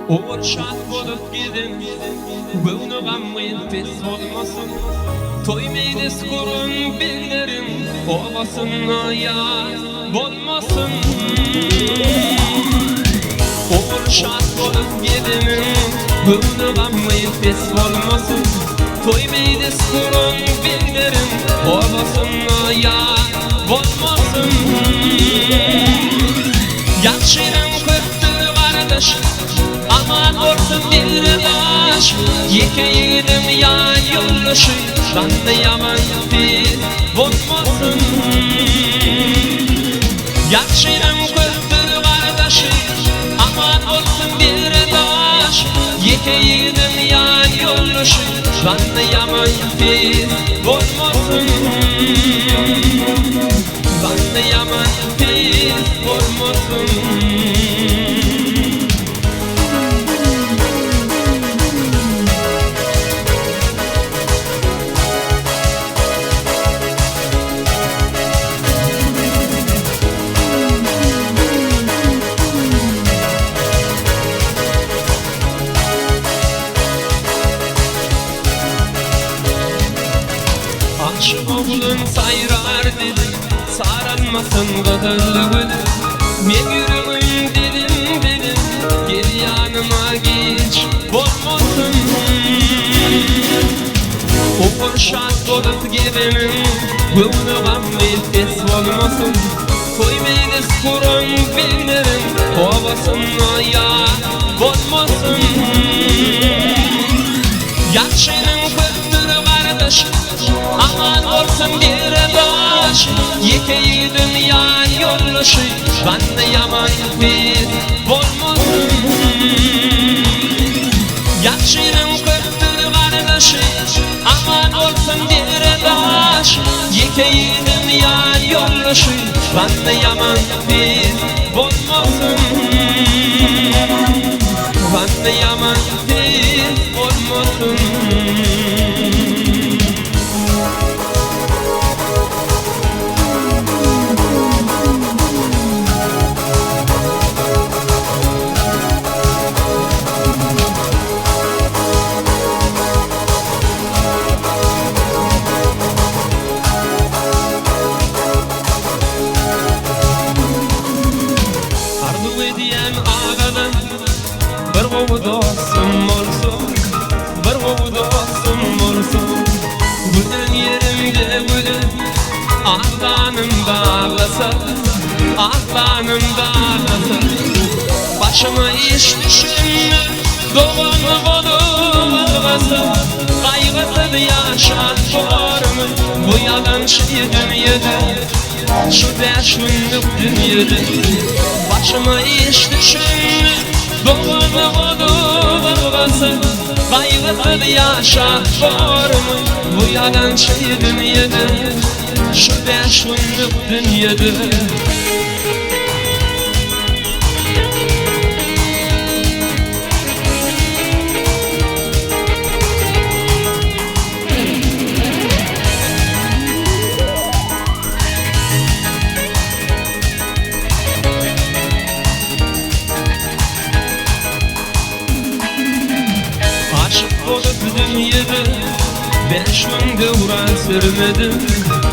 Oğur şat bolup gidin, Gönü gammayın pes olmasın. Toy meylis kurun bildirin, Olmasın ayat bolmasın. Oğur şat bolup gidin, Gönü gammayın pes olmasın. Toy meylis kurun bildirin, Olmasın ayat bolmasın. Yakşıyrın kırktır kardeş, aman olsun bir daş. Yekeydim yan yoldaşı, ben de yaman bir olmasın. Yakşıyrın kırktır kardeşi, aman olsun bir daş. Yekeydim yan yoldaşı, ben de yaman bir olmasın. Ben de yaman bir olmasın. Aşık oğlun sayrar dedi, sarılmasın kadınlığı. Men yürüyüm dedim, gel yanıma geç olmasın. Okur şat olup gidenim, Gönü gammayın pes olmasın. Toy meylis kurun bildirin, Olmasın ayat olmasın. Yakşıyrın kırktır kardeş, aman olsun bir daş. Yekeydim yan yoldaşı, ben de yaman bir olmasın. Yakşıyrın kırktır kardeşi, aman olsun bir daş. Yekeydim yan yoldaşı, ben de yaman bir olmasın. Ben de yaman bir olmasın. Bir ovu dostum olsun, bir ovu dostum olsun. Gülün yerimde gülün, ahlanım dağlasa, ahlanım dağlasa. Başıma iş düşünme, doğanı bulunmasa. Kaygısız yaşat varımı, bu yalançı dünyada. Şu 5 günlük dünyada. Başıma iş düşünme, doğanı bulunmasa. Kaygısız yaşat varımı, bu yalançı dünyada. Şu 5 günlük dünyada. Dünyada 5 günde uğran sürmedim,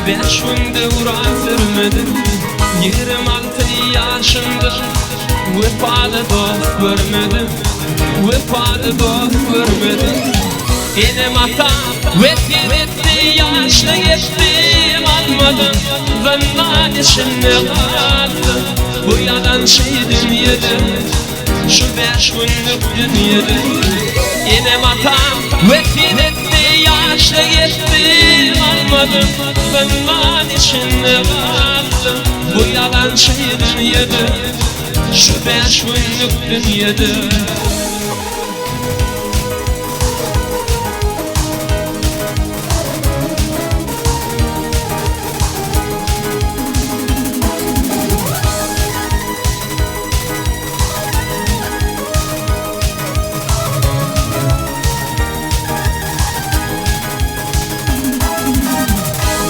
5 günde uğran sürmedim. 26 yaşında vefalı dost görmedim, vefalı dost görmedim. Elim hatam vefat etti, yaşlı gittim almadım. Zannat içinde kaldı bu yalançı dünyada. Şu 5 günlük dünyada. Elim hatam vefat etti, yaşlı gittim almadım. Zannat içinde kaldı bu yalançı dünyada. Şu 5 günlük dünyada.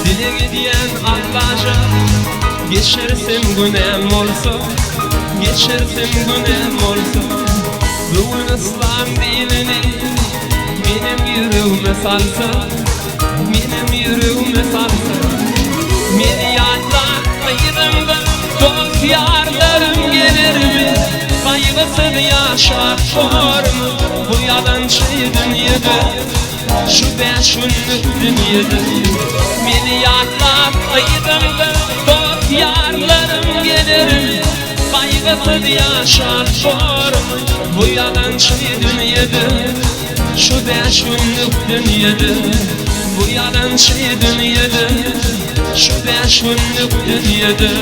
Dile gidiyen Allah'a geçersin günem olsa, geçersin günem olsa. bugün İslam dinini benim yüreğime salsa, benim yüreğime salsa. Meni yadlar ayırımda dost yarlarım gelir mi? Kaygısız yaşar var mı bu yalançı dünyada? Şu 5 günlük dünyada. Meni yadlar ayırımda dost yarlarım gelir mi? Kaygısız yaşar var mı bu yalançı dünyada? Şu 5 günlük dünyada, bu yalançı dünyada, şu 5 günlük dünyada.